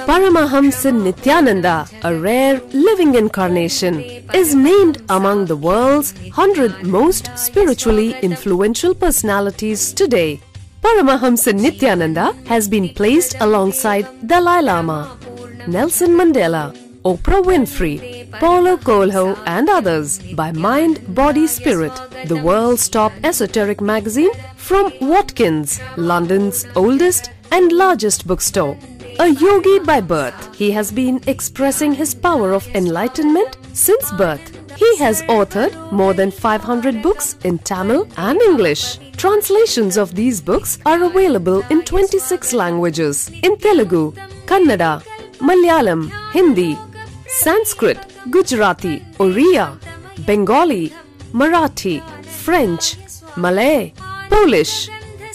Paramahamsa Nityananda, a rare living incarnation, is named among the world's 100 most spiritually influential personalities today. Paramahamsa Nityananda has been placed alongside Dalai Lama, Nelson Mandela, Oprah Winfrey, Paulo Coelho and others by Mind, Body, Spirit, the world's top esoteric magazine from Watkins, London's oldest and largest bookstore. A yogi by birth, he has been expressing his power of enlightenment since birth. He has authored more than 500 books in Tamil and English. Translations of these books are available in 26 languages in Telugu, Kannada, Malayalam, Hindi, Sanskrit, Gujarati, Oriya, Bengali, Marathi, French, Malay, Polish,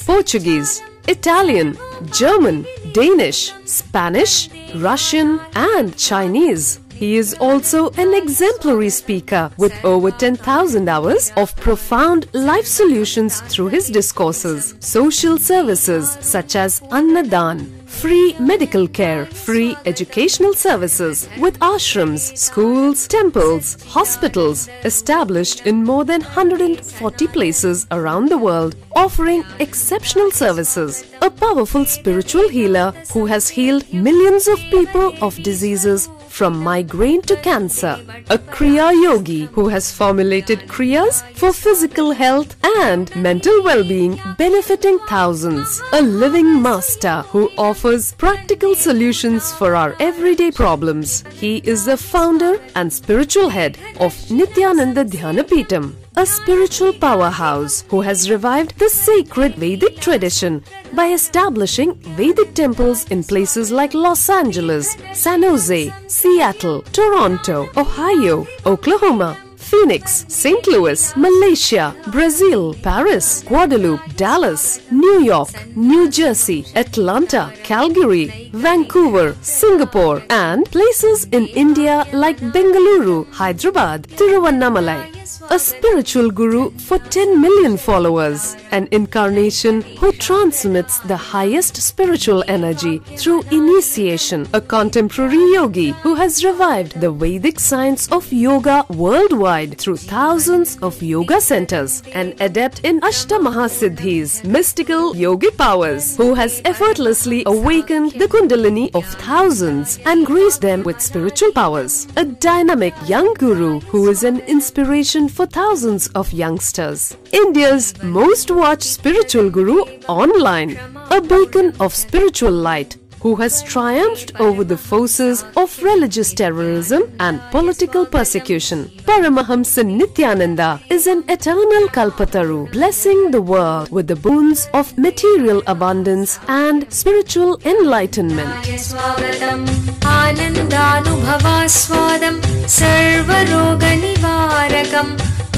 Portuguese, Italian, German, Danish, Spanish, Russian and Chinese. He is also an exemplary speaker with over 10,000 hours of profound life solutions through his discourses. Social services such as Annadan, free medical care, free educational services with ashrams, schools, temples, hospitals established in more than 140 places around the world, offering exceptional services. A powerful spiritual healer who has healed millions of people of diseases from migraine to cancer. A Kriya Yogi who has formulated Kriyas for physical health and mental well-being, benefiting thousands. A living master who offers practical solutions for our everyday problems. He is the founder and spiritual head of Nityananda Dhyanapitham, a spiritual powerhouse who has revived the sacred Vedic tradition by establishing Vedic temples in places like Los Angeles, San Jose, Seattle, Toronto, Ohio, Oklahoma, Phoenix, St. Louis, Malaysia, Brazil, Paris, Guadeloupe, Dallas, New York, New Jersey, Atlanta, Calgary, Vancouver, Singapore, and places in India like Bengaluru, Hyderabad, Tiruvannamalai. A spiritual guru for 10 million followers, an incarnation who transmits the highest spiritual energy through initiation, a contemporary yogi who has revived the Vedic science of yoga worldwide through thousands of yoga centers, an adept in Ashtamahasiddhis, mystical yogic powers, who has effortlessly awakened the Kundalini of thousands and graced them with spiritual powers, a dynamic young guru who is an inspiration for thousands of youngsters. India's most watched spiritual guru online, a beacon of spiritual light who has triumphed over the forces of religious terrorism and political persecution. Paramahamsa Nityananda is an eternal Kalpataru, blessing the world with the boons of material abundance and spiritual enlightenment.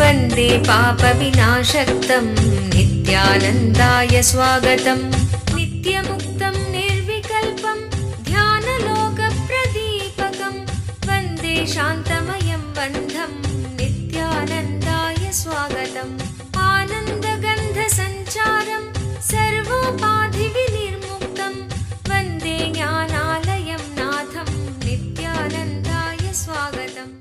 वन्दे पापविनाशक्तं नित्यानन्दाय स्वागतं नित्यमुक्तं निर्विकल्पं ध्यानलोकप्रदीपकं वन्दे शान्तमयं बन्धं नित्यानन्दाय स्वागतम् आनन्दगन्धसञ्चारं सर्वोपाधिविनिर्मुक्तं वन्दे ज्ञानालयं नाथं नित्यानन्दाय स्वागतम्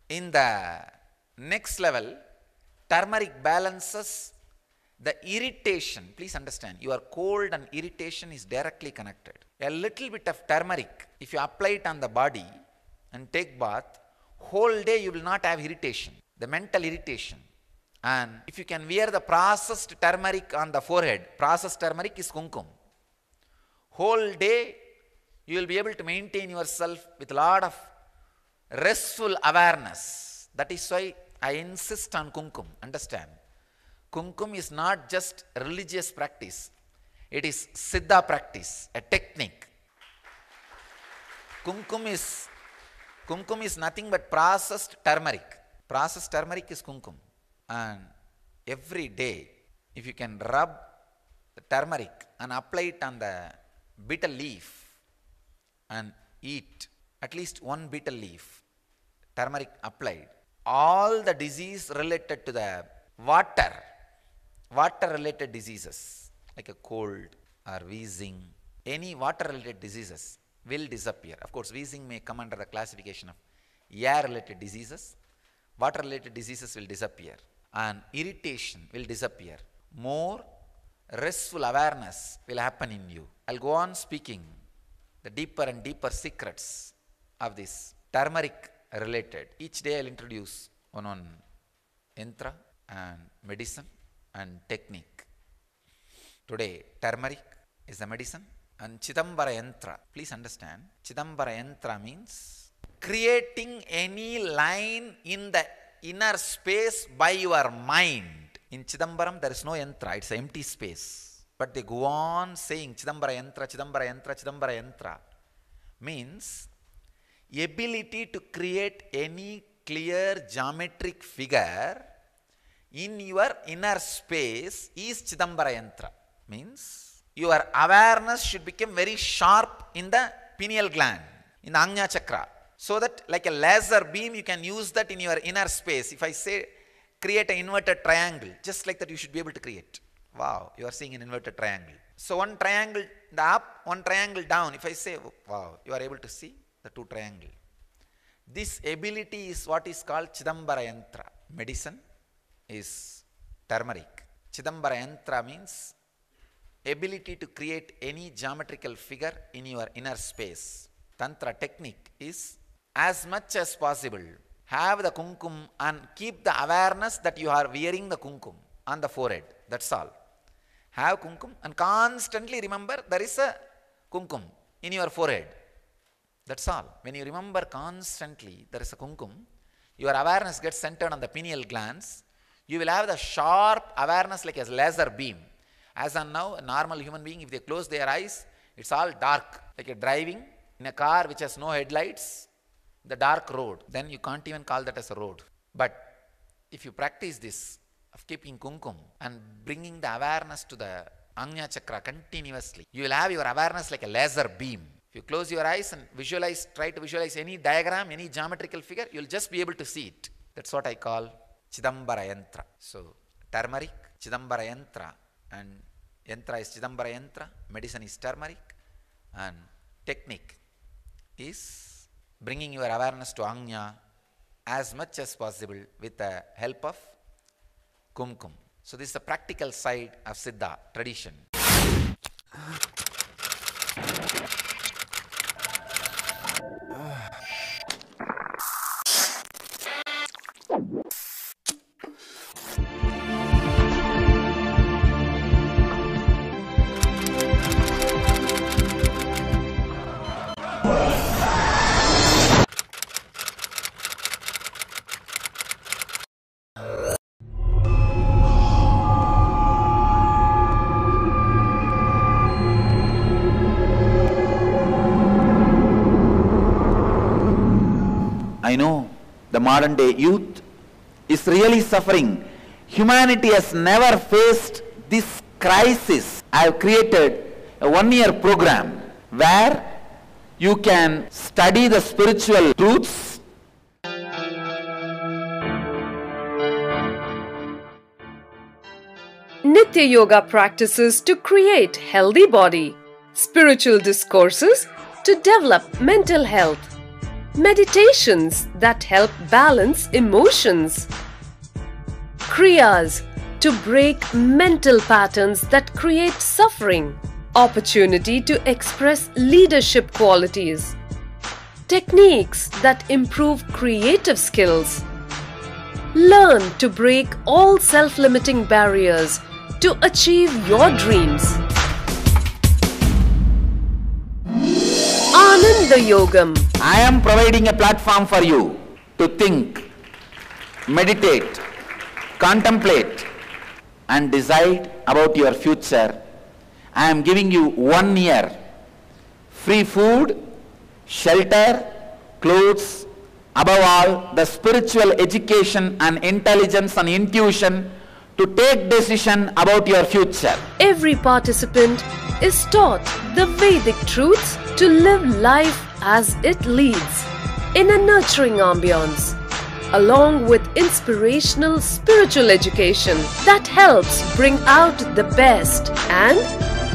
In the next level, Turmeric balances the irritation. Please understand, your cold and irritation is directly connected. A little bit of turmeric, if you apply it on the body and take bath, whole day you will not have irritation, the mental irritation. And if you can wear the processed turmeric on the forehead, processed turmeric is kumkum. Whole day you will be able to maintain yourself with a lot of restful awareness. That is why I insist on kumkum. Understand? Kumkum is not just religious practice. It is siddha practice, a technique. Kumkum is nothing but processed turmeric. Processed turmeric is kumkum. And every day, if you can rub the turmeric and apply it on the betel leaf and eat at least one betel leaf, turmeric applied, all the disease related to the water related diseases like a cold or wheezing, any water related diseases will disappear. Of course, wheezing may come under the classification of air related diseases. Water related diseases will disappear and irritation will disappear. More restful awareness will happen in you. I'll go on speaking the deeper and deeper secrets of this turmeric related. Each day I'll introduce one yantra and medicine and technique. Today turmeric is the medicine and Chidambara yantra. Please understand, Chidambara yantra means creating any line in the inner space by your mind. In Chidambaram there is no yantra, it's an empty space. But they go on saying Chidambara yantra, Chidambara yantra, Chidambara yantra. Means ability to create any clear geometric figure in your inner space is Chidambara yantra. Means your awareness should become very sharp in the pineal gland, in the Ajna chakra. So that like a laser beam you can use that in your inner space. If I say create an inverted triangle, just like that you should be able to create. Wow, you are seeing an inverted triangle. So one triangle the up, one triangle down. If I say, wow, you are able to see the two triangles. This ability is what is called Chidambara yantra. Medicine is turmeric. Chidambara yantra means ability to create any geometrical figure in your inner space. Tantra technique is as much as possible have the kumkum and keep the awareness that you are wearing the kumkum on the forehead. That's all. Have kumkum and constantly remember there is a kumkum in your forehead. That's all. When you remember constantly there is a kumkum, your awareness gets centered on the pineal glands. You will have the sharp awareness like a laser beam. As on now, a normal human being, if they close their eyes, it's all dark. Like you're driving in a car which has no headlights, the dark road. Then you can't even call that as a road. But if you practice this of keeping kumkum and bringing the awareness to the Ajna chakra continuously, you will have your awareness like a laser beam. If you close your eyes and visualize, try to visualize any diagram, any geometrical figure, you will just be able to see it. That's what I call Chidambara yantra. So turmeric, Chidambara yantra, and yantra is Chidambara yantra, medicine is turmeric, and technique is bringing your awareness to Ajna as much as possible with the help of kumkum. So this is the practical side of Siddha tradition. I know the modern day youth is really suffering. Humanity has never faced this crisis. I have created a one-year program where you can study the spiritual truths. Nitya Yoga practices to create healthy body. Spiritual discourses to develop mental health. Meditations that help balance emotions. Kriyas to break mental patterns that create suffering. Opportunity to express leadership qualities. Techniques that improve creative skills. Learn to break all self-limiting barriers to achieve your dreams. Ananda Yogam. I am providing a platform for you to think, meditate, contemplate and decide about your future. I am giving you 1 year free food, shelter, clothes, above all the spiritual education and intelligence and intuition to take decision about your future. Every participant is taught the Vedic truths to live life as it leads in a nurturing ambience, along with inspirational spiritual education that helps bring out the best and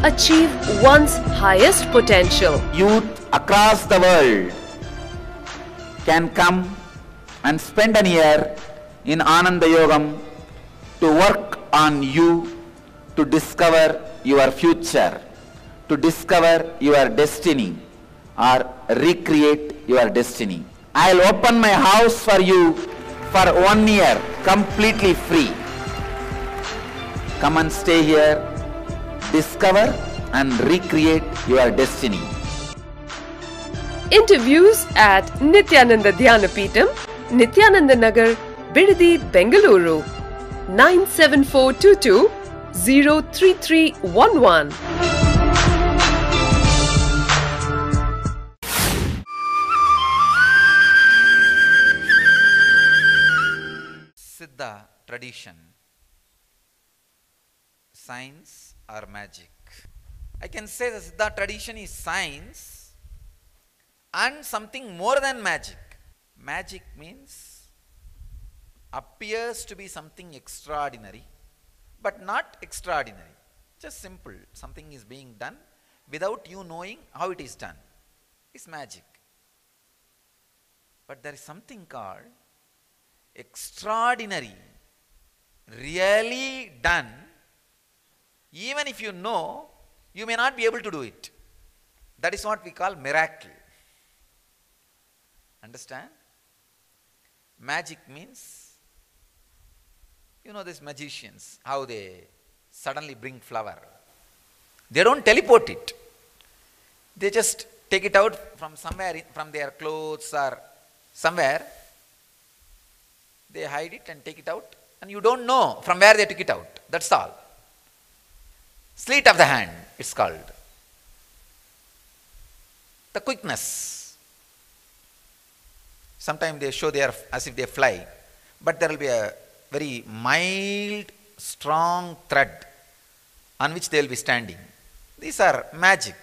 achieve one's highest potential. Youth across the world can come and spend an year in Ananda Yogam to work on you, to discover your future, to discover your destiny or recreate your destiny. I'll open my house for you for 1 year completely free. Come and stay here, discover and recreate your destiny. Interviews at Nityananda Dhyanapitham, Nityananda Nagar, Bidadi, Bengaluru. 97422 03311. Siddha tradition, science or magic? I can say the Siddha tradition is science and something more than magic. Magic means appears to be something extraordinary, but not extraordinary. Just simple. Something is being done without you knowing how it is done. It's magic. But there is something called extraordinary, really done. Even if you know, you may not be able to do it. That is what we call miracle. Understand? Magic means, you know these magicians, how they suddenly bring flower. They don't teleport it. They just take it out from somewhere, from their clothes or somewhere. They hide it and take it out, and you don't know from where they took it out. That's all. Sleight of the hand, it's called. The quickness. Sometimes they show they are as if they fly, but there will be a very mild, strong thread on which they will be standing. These are magic.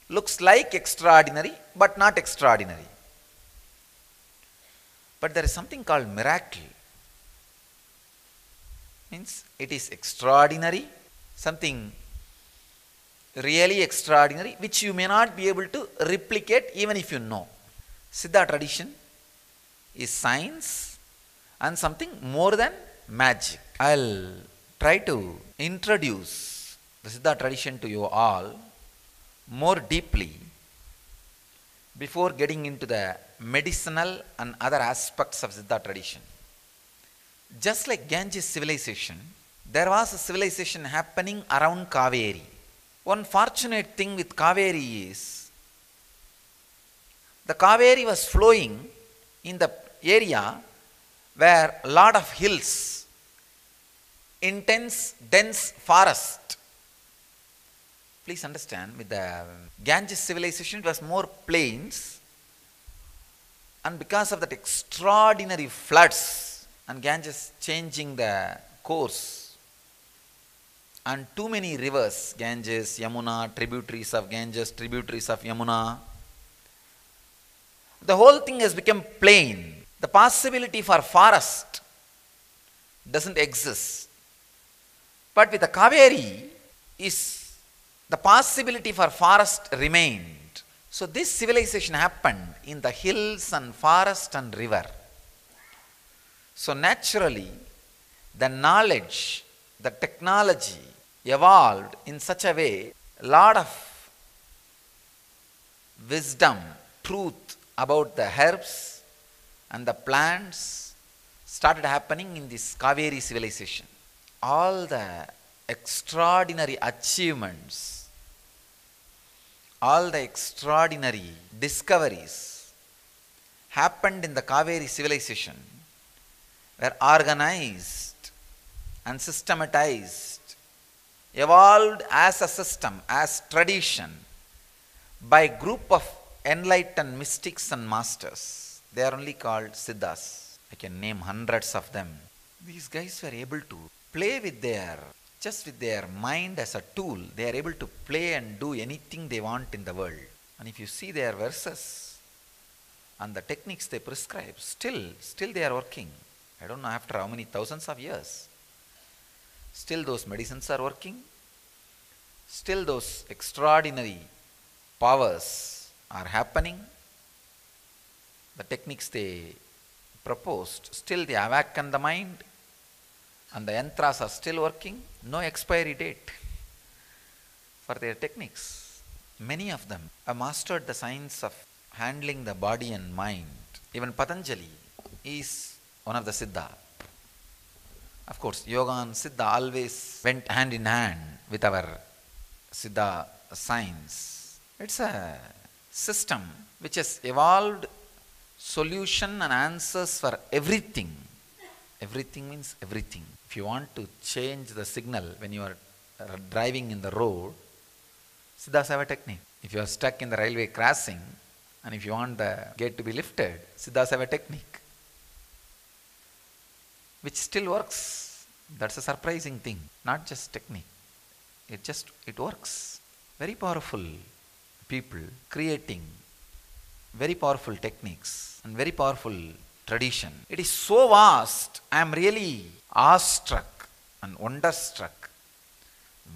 Looks like extraordinary, but not extraordinary. But there is something called miracle. Means it is extraordinary, something really extraordinary, which you may not be able to replicate even if you know. Siddha tradition is science and something more than magic. I'll try to introduce the Siddha tradition to you all more deeply before getting into the medicinal and other aspects of Siddha tradition. Just like Ganges civilization, there was a civilization happening around Kaveri. One fortunate thing with Kaveri is, the Kaveri was flowing in the area where a lot of hills, intense, dense forest. Please understand, with the Ganges civilization, it was more plains, and because of that extraordinary floods and Ganges changing the course, and too many rivers, Ganges, Yamuna, tributaries of Ganges, tributaries of Yamuna, the whole thing has become plain. The possibility for forest doesn't exist. But with the Kaveri, the possibility for forest remained. So this civilization happened in the hills and forest and river. So naturally, the knowledge, the technology evolved in such a way, a lot of wisdom, truth about the herbs and the plants started happening in this Kaveri civilization. All the extraordinary achievements, all the extraordinary discoveries happened in the Kaveri civilization were organized and systematized, evolved as a system, as tradition, by a group of enlightened mystics and masters. They are only called Siddhas. I can name hundreds of them. These guys were able to play with just with their mind as a tool. They are able to play and do anything they want in the world. And if you see their verses and the techniques they prescribe, still they are working. I don't know after how many thousands of years. Still those medicines are working. Still those extraordinary powers are happening. The techniques they proposed, still they awaken the mind, and the yantras are still working. No expiry date for their techniques. Many of them have mastered the science of handling the body and mind. Even Patanjali is one of the Siddha. Of course, yoga and Siddha always went hand in hand with our Siddha science. It's a system which has evolved solution and answers for everything. Everything means everything. If you want to change the signal when you are driving in the road, Siddhas have a technique. If you are stuck in the railway crossing and if you want the gate to be lifted, Siddhas have a technique which still works. That's a surprising thing. Not just technique. It works. Very powerful people creating very powerful techniques and very powerful tradition. It is so vast, I am really awestruck and wonderstruck.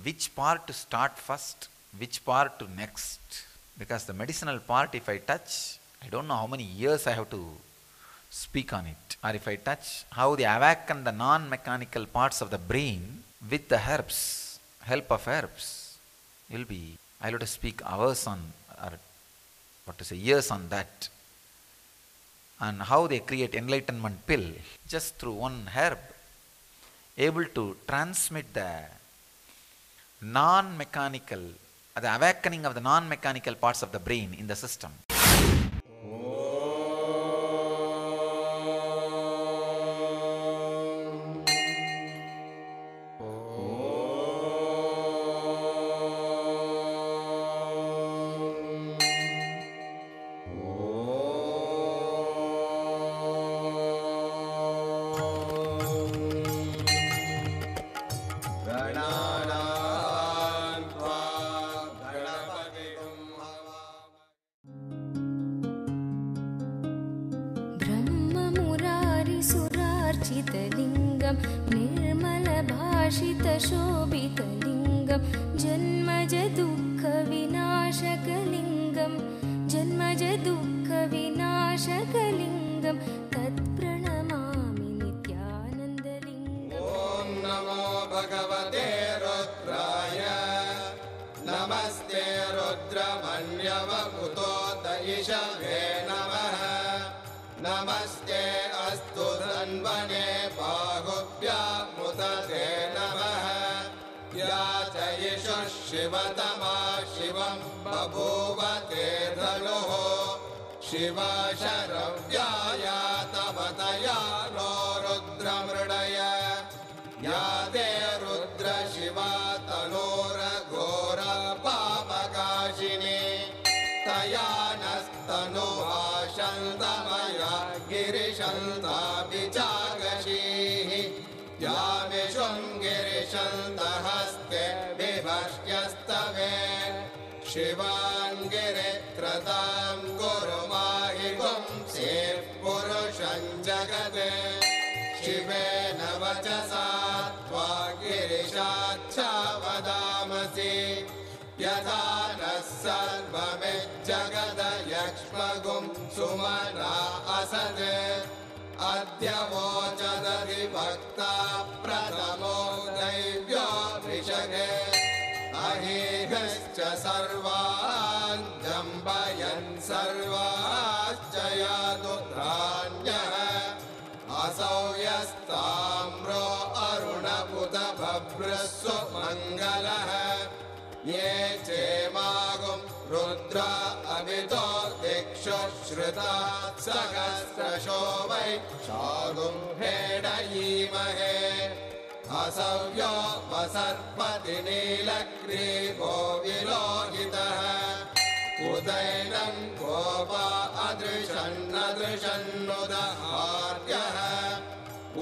Which part to start first, which part to next? Because the medicinal part, if I touch, I don't know how many years I have to speak on it. Or if I touch how they awaken the non-mechanical parts of the brain with the herbs, help of herbs, I'll have to speak hours on, or years on that. And how they create enlightenment pill just through one herb, able to transmit the non-mechanical, the awakening of the non-mechanical parts of the brain in the system. ब्रह्ममुरारिसुरार्चितलिङ्गं निर्मलभाषितशोभितलिङ्गं जन्मजदुःखविनाशकलिङ्गं तत्प्रणमामि नित्यानन्दलिङ्गम्। ॐ नमो भगवते रुद्राय नमस्ते रुद्रमन्यवपुतो दयिषवे नमः नमस्ते अस्तु धन्वने बाहुभ्यामुदते नमः या जयिषुः शिवतमा शिवं बभूव ते धनुः शिवा शरव्याया तवतया नो रुद्रमृडय या ते रुद्र शिवा तनोरघोरपापकाशिनी तया नस्तनुभाषन्तमया गिरिशन्ताभिजागशीः या विशृङ्गिरिशन्तहस्ते विभष्यस्तवे शिवाङ्गिरित्रतां गुरुमाहिगुं पुरुषं जगते शिवेन वचसा त्वा गिरिशाच्छा वदामसि यथा नः सर्वमिज्जगदयक्ष्मगुं सुमना असत् अद्य वोचदधि वक्ता प्रथमो दैव्यो ऋषगे अहेहश्च सर्वान् जम्बयन् सर्वाश्च यादुत्राण्यः असौ यस्ताम्रो अरुणपुत भभ्रस्सु मङ्गलः ये चेमागुं रुद्र अभितो दिक्षु श्रुता सहस्रशो वै शागुं हेडयीमहे असव्यो वसर्पति नीलग्रीवो विलोहितः उदैनं गोपा अदृशन्नदृशन्नुदहार्यः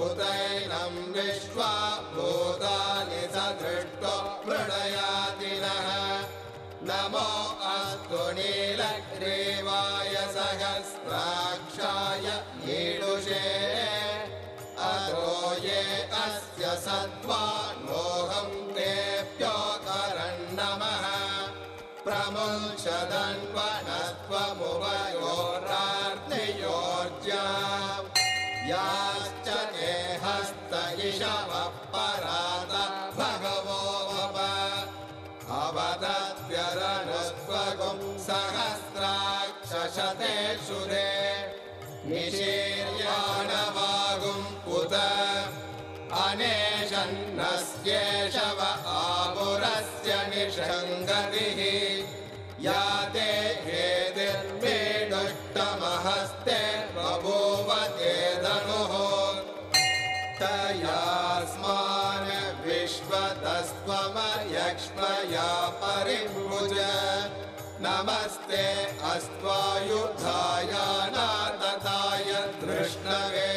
उदैनं विश्वा भूतानि सदृष्टो प्रणयातिनः नमो अस्तु नीलग्रीवाय सहस्राक्षाय ईडुषे अतो ये अस्य सत्त्वानोऽहं तेभ्यो करन्नमः प्रमुञ्चदन्वनस्त्वमुभयोरार्तियोर्जा याश्च ते हस्त इषवः परात भगवो वप अवदत्यरनुस्त्वगुं सहस्राक्षशते शुरे निशीर्याणवागुं उत अनेशन्नस्येषव आपुरस्य निषङ्गतिः या ते हेतिर्मेडुष्टमहस्ते बभूव ते धनुः तयास्मान् विश्वतस्त्वमयक्ष्मया परिभुज नमस्ते अस्त्वायुधाय नातताय धृष्णवे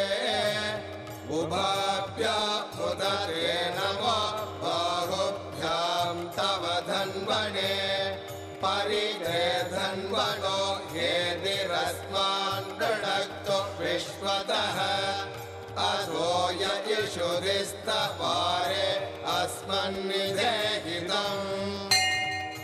उभाभ्यामुदते नमो बाहुभ्यां तव धन्वने परिते धन्वनो हेतिरस्मान् प्रणक्तो विश्वतः असो य इषुरिस्तवारे अस्मन्निधेहितम्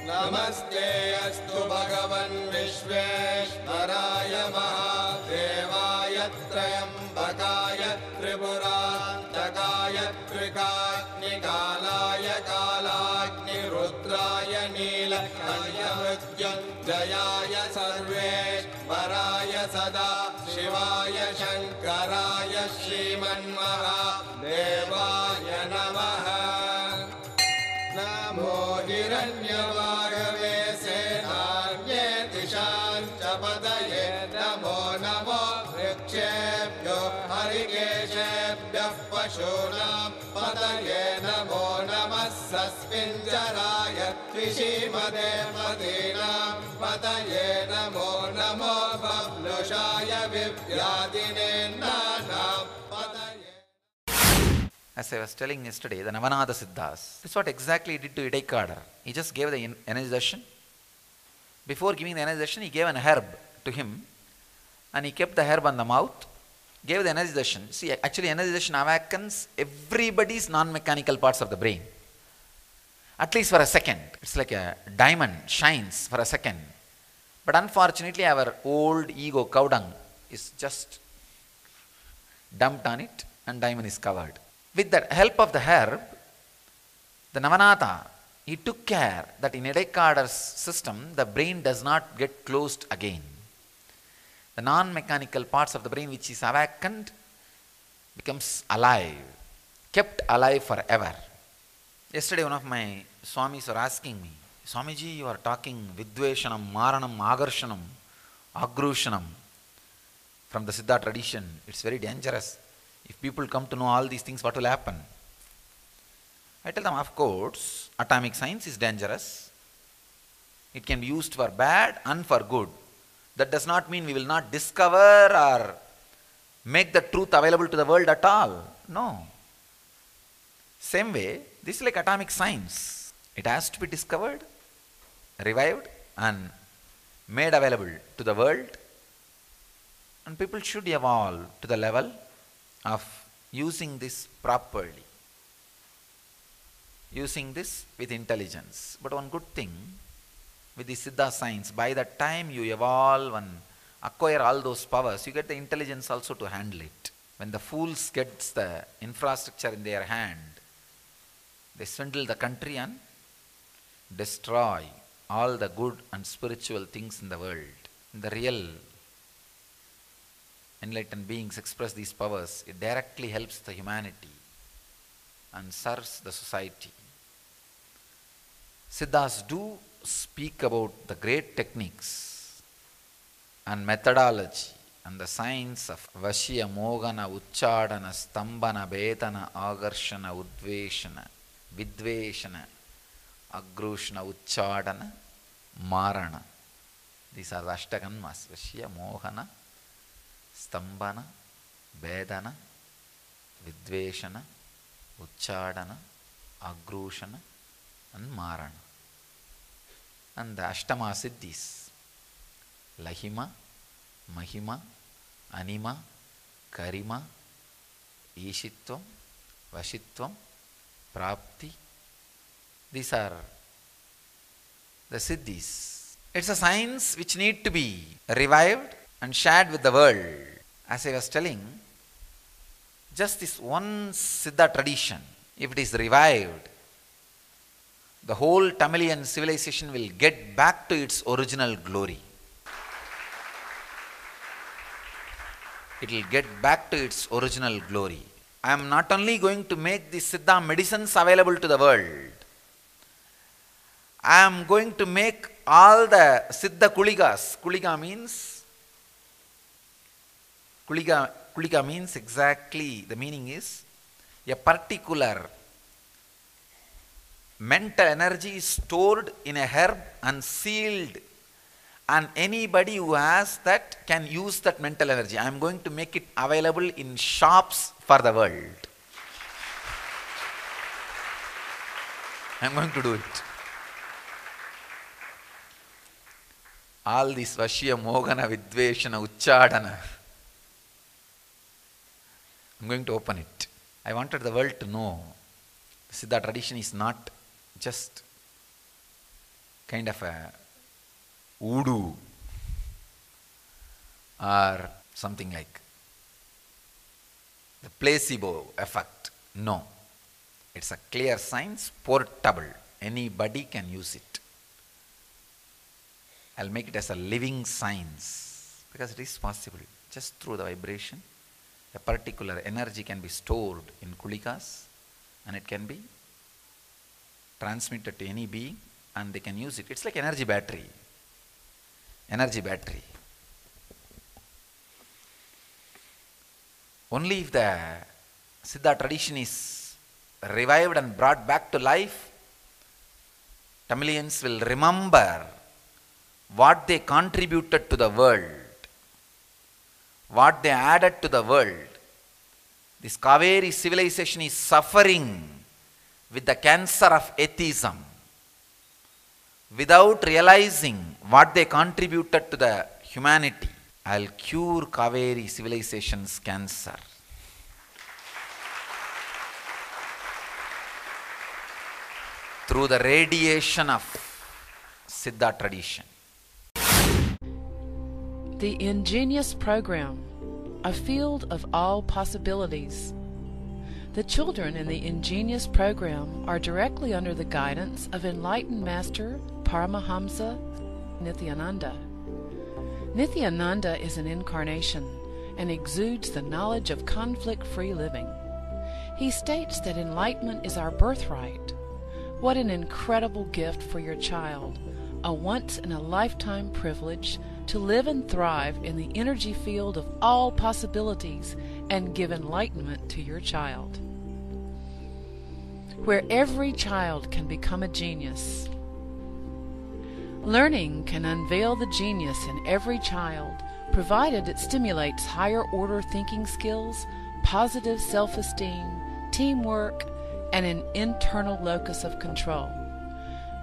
नमस्ते अस्तु भगवन् विश्वेश्वराय महादेवाय त्र्यम्बकाय त्रिपुरान्तकाय त्रिकाग्निकालाय कालाग्निरुद्राय नीलकण्ठमृत्युञ्जयाय सर्वेश्वराय सदा शिवाय शङ्कराय श्रीमन्महादेवाय नमः नमो हिरण्यवागवे सेनान्ये दिशां च पतये नमो नमो वृक्षेभ्यो हरिकेशेभ्यः पशूनां पतये नमो नमः सस्मिञ्जराय त्रिशीमदे मदीनां पतये नमो नमो बब्लुषाय विव्याधिने नानां पतये. As I was telling yesterday, the Navanada Siddhas, this is what exactly he did to Idaikadar. He just gave the energization. Before giving the energization, he gave an herb to him and he kept the herb on the mouth, gave the energization. See, actually energization awakens everybody's non-mechanical parts of the brain. At least for a second. It's like a diamond shines for a second. But unfortunately, our old ego cow dung is just dumped on it and diamond is covered. With the help of the herb, the Navanatha, he took care that in Idaikadar's system, the brain does not get closed again. The non-mechanical parts of the brain which is awakened becomes alive, kept alive forever. Yesterday one of my Swamis were asking me, Swamiji, you are talking Vidveshanam, Maranam, Agarshanam, Agrushanam from the Siddha tradition. It's very dangerous. If people come to know all these things, what will happen? I tell them, of course, atomic science is dangerous. It can be used for bad and for good. That does not mean we will not discover or make the truth available to the world at all. No. Same way, this is like atomic science. It has to be discovered, revived and made available to the world. And people should evolve to the level of using this properly, using this with intelligence. But one good thing with the Siddha science, by the time you evolve and acquire all those powers, you get the intelligence also to handle it. When the fools gets the infrastructure in their hand, they swindle the country and destroy all the good and spiritual things in the world. The real enlightened beings express these powers. It directly helps the humanity and serves the society. Siddhas do speak about the great techniques and methodology and the science of Vashya, Mogana, Uchchadana, Stambana, Betana, Agarshana, Udveshana, Vidveshana, Agrushana, Uchchadana, Marana. These are the Ashtakanmas. Vashya, Mohana, Stambana, Vedana, Vidveshana, Uchchadana, Agrushana and Marana. And the Ashtama Siddhis, Lahima, Mahima, Anima, Karima, Ishitvam, Vashitvam, Prapti. These are the Siddhis. It's a science which need to be revived and shared with the world. As I was telling, just this one Siddha tradition, if it is revived, the whole Tamilian civilization will get back to its original glory. It will get back to its original glory. I am not only going to make the Siddha medicines available to the world, I am going to make all the Siddha Kuligas. Kulika means exactly, the meaning is a particular mental energy is stored in a herb and sealed, and anybody who has that can use that mental energy. I am going to make it available in shops for the world. I am going to do it. All this Vashya, Mogana, Vidveshana, Uchchadana, I am going to open it. I wanted the world to know the Siddha tradition is not just kind of a voodoo or something like the placebo effect. No. It's a clear science, portable. Anybody can use it. I'll make it as a living science because it is possible. Just through the vibration, a particular energy can be stored in kulikas and it can be transmitted to any being and they can use it. It's like energy battery. Energy battery. Only if the Siddha tradition is revived and brought back to life, Tamilians will remember what they contributed to the world, what they added to the world. This Kaveri civilization is suffering with the cancer of atheism without realizing what they contributed to the humanity. I'll cure Kaveri civilization's cancer. Through the radiation of Siddha tradition. The Ingenious Program, a field of all possibilities. The children in the Ingenious Program are directly under the guidance of enlightened Master Paramahamsa Nithyananda. Nithyananda is an incarnation and exudes the knowledge of conflict-free living. He states that enlightenment is our birthright. What an incredible gift for your child, a once-in-a-lifetime privilege to live and thrive in the energy field of all possibilities and give enlightenment to your child. Where every child can become a genius. Learning can unveil the genius in every child, provided it stimulates higher order thinking skills, positive self-esteem, teamwork, and an internal locus of control.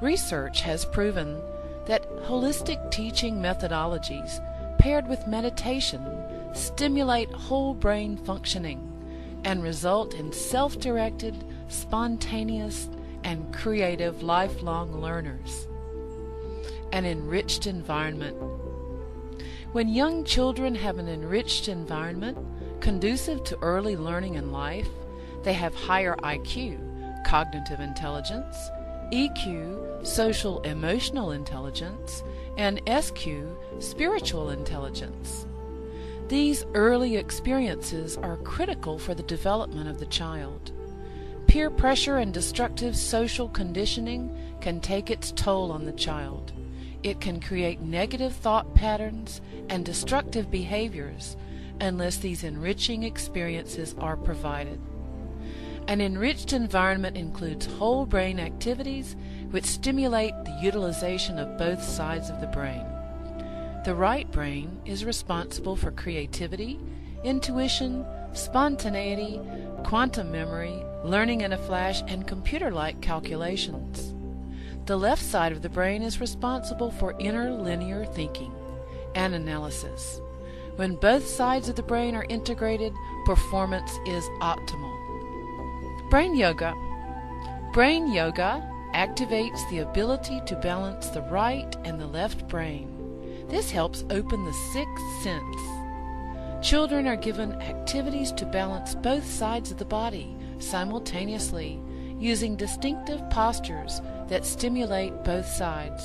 Research has proven that holistic teaching methodologies paired with meditation stimulate whole brain functioning and result in self-directed, spontaneous, and creative lifelong learners. An enriched environment. When young children have an enriched environment, conducive to early learning in life. They have higher IQ, cognitive intelligence, EQ, social emotional intelligence, and SQ, spiritual intelligence. These early experiences are critical for the development of the child. Peer pressure and destructive social conditioning can take its toll on the child. It can create negative thought patterns and destructive behaviors unless these enriching experiences are provided. An enriched environment includes whole brain activities which stimulate the utilization of both sides of the brain. The right brain is responsible for creativity, intuition, spontaneity, quantum memory, learning in a flash, and computer-like calculations. The left side of the brain is responsible for inner linear thinking and analysis. When both sides of the brain are integrated, performance is optimal. Brain yoga. Brain yoga activates the ability to balance the right and the left brain. This helps open the sixth sense. Children are given activities to balance both sides of the body simultaneously, using distinctive postures that stimulate both sides.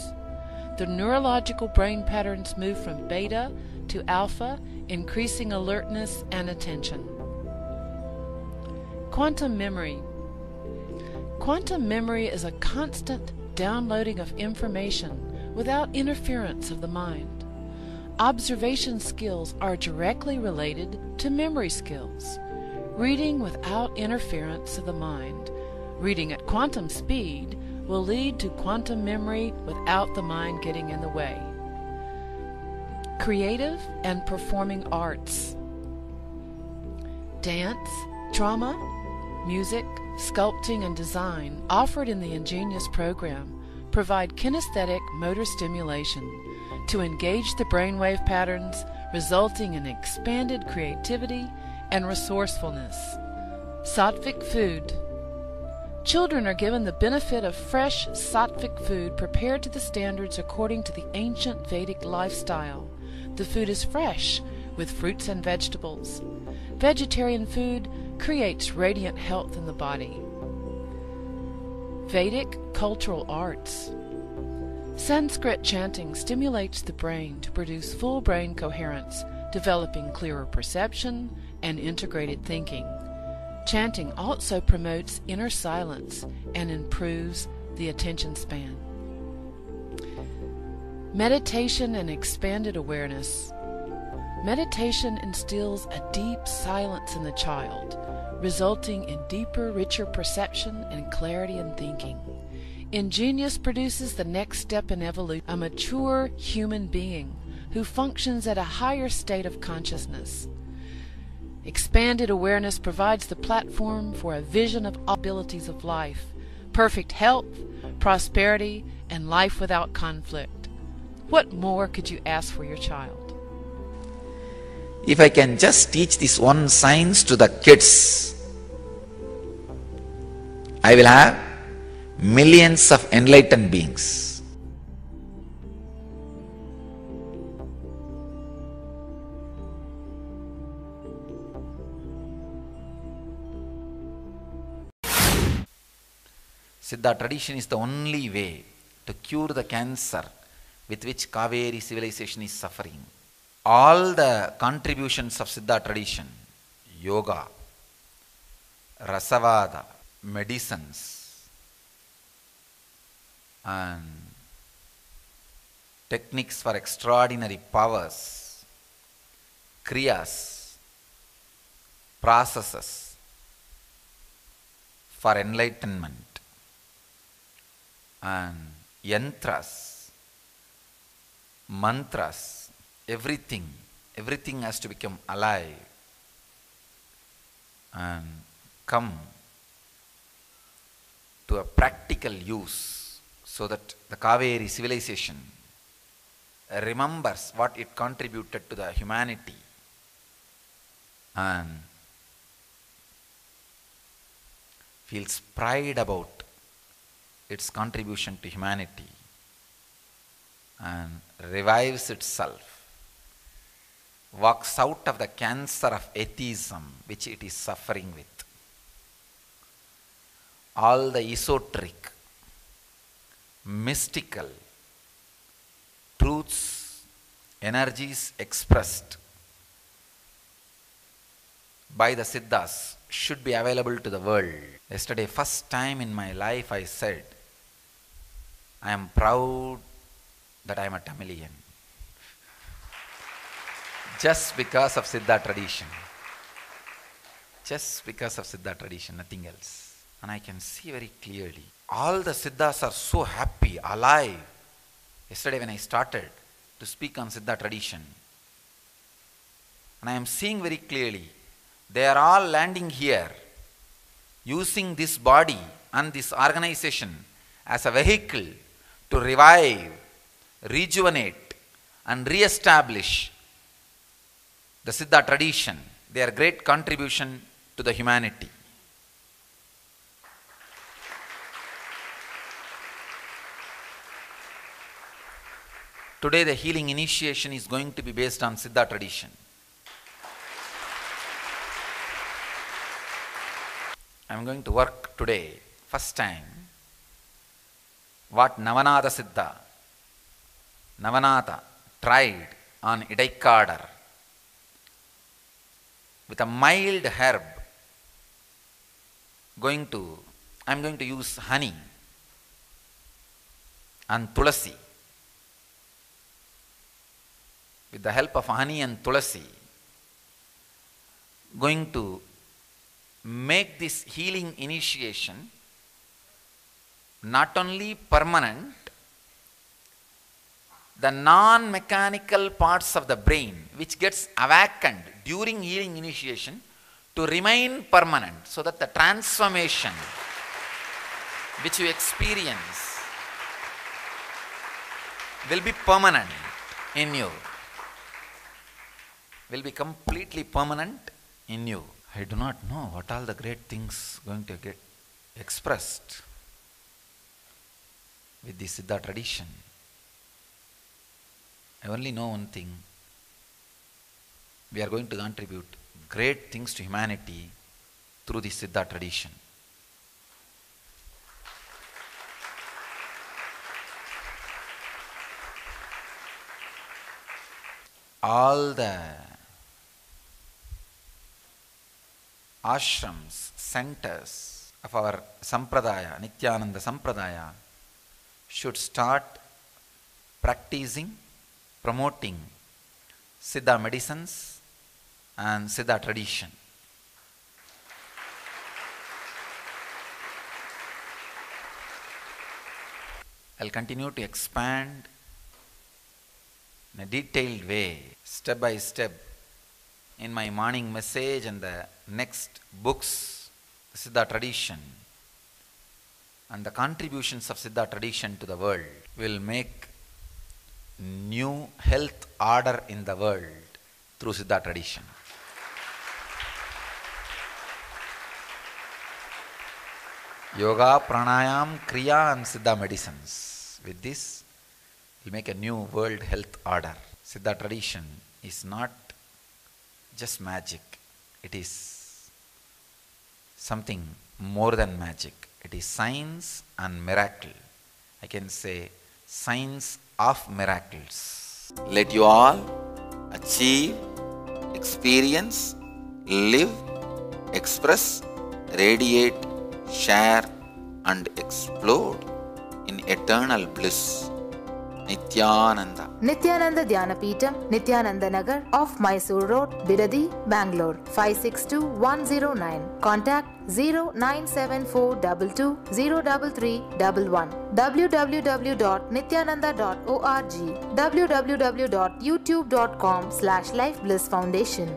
The neurological brain patterns move from beta to alpha, increasing alertness and attention. Quantum memory. Quantum memory is a constant downloading of information without interference of the mind. Observation skills are directly related to memory skills. Reading without interference of the mind, reading at quantum speed, will lead to quantum memory without the mind getting in the way. Creative and performing arts. Dance, drama, music, sculpting, and design offered in the Ingenious program provide kinesthetic motor stimulation to engage the brainwave patterns, resulting in expanded creativity and resourcefulness. Sattvic food. Children are given the benefit of fresh sattvic food prepared to the standards according to the ancient Vedic lifestyle. The food is fresh, with fruits and vegetables. Vegetarian food creates radiant health in the body. Vedic cultural arts. Sanskrit chanting stimulates the brain to produce full brain coherence, developing clearer perception and integrated thinking. Chanting also promotes inner silence and improves the attention span. Meditation and expanded awareness. Meditation instills a deep silence in the child, resulting in deeper, richer perception and clarity in thinking. Ingenious produces the next step in evolution, a mature human being who functions at a higher state of consciousness. Expanded awareness provides the platform for a vision of all abilities of life, perfect health, prosperity, and life without conflict. What more could you ask for your child? If I can just teach this one science to the kids, I will have millions of enlightened beings. Siddha tradition is the only way to cure the cancer with which Kaveri civilization is suffering. All the contributions of Siddha tradition, yoga, rasavada, medicines, and techniques for extraordinary powers, kriyas, processes for enlightenment, and yantras, mantras, everything has to become alive and come to a practical use so that the Kaveri civilization remembers what it contributed to the humanity and feels pride about its contribution to humanity and revives itself walks out of the cancer of atheism which it is suffering with. All the esoteric, mystical truths, energies expressed by the Siddhas should be available to the world. Yesterday, first time in my life I said, I am proud that I am a Tamilian. Just because of Siddha tradition. Just because of Siddha tradition, nothing else. And I can see very clearly. All the Siddhas are so happy, alive. Yesterday when I started to speak on Siddha tradition, and I am seeing very clearly, they are all landing here, using this body and this organization as a vehicle to revive, rejuvenate and re-establish the Siddha tradition, their great contribution to the humanity. Today the healing initiation is going to be based on Siddha tradition. I am going to work today, first time, what Navanatha Siddha, Navanatha tried on Idaikadar with a mild herb. I am going to use honey and tulasi. With the help of honey and tulasi, going to make this healing initiation not only permanent, the non-mechanical parts of the brain which gets awakened during healing initiation to remain permanent, so that the transformation which you experience will be permanent in you, will be completely permanent in you. I do not know what all the great things going to get expressed with the Siddha tradition. I only know one thing. We are going to contribute great things to humanity through the Siddha tradition. All the ashrams, centers of our Sampradaya, Nityananda Sampradaya, should start practicing, promoting Siddha medicines and Siddha tradition. I'll continue to expand in a detailed way, step by step, in my morning message and the next books, Siddha tradition, and the contributions of Siddha tradition to the world will make new health order in the world through Siddha tradition. Yoga, pranayam, kriya and Siddha medicines. With this, we'll make a new world health order. Siddha tradition is not just magic. It is something more than magic. It is science and miracle. I can say science of miracles. Let you all achieve, experience, live, express, radiate, share and explode in eternal bliss. Nityananda. Nityananda Dhyanapitham, Nityananda Nagar, off Mysore Road, Bidadi, Bangalore, 562109. Contact 097422033311. www.nityananda.org. www.youtube.com/Life Bliss Foundation.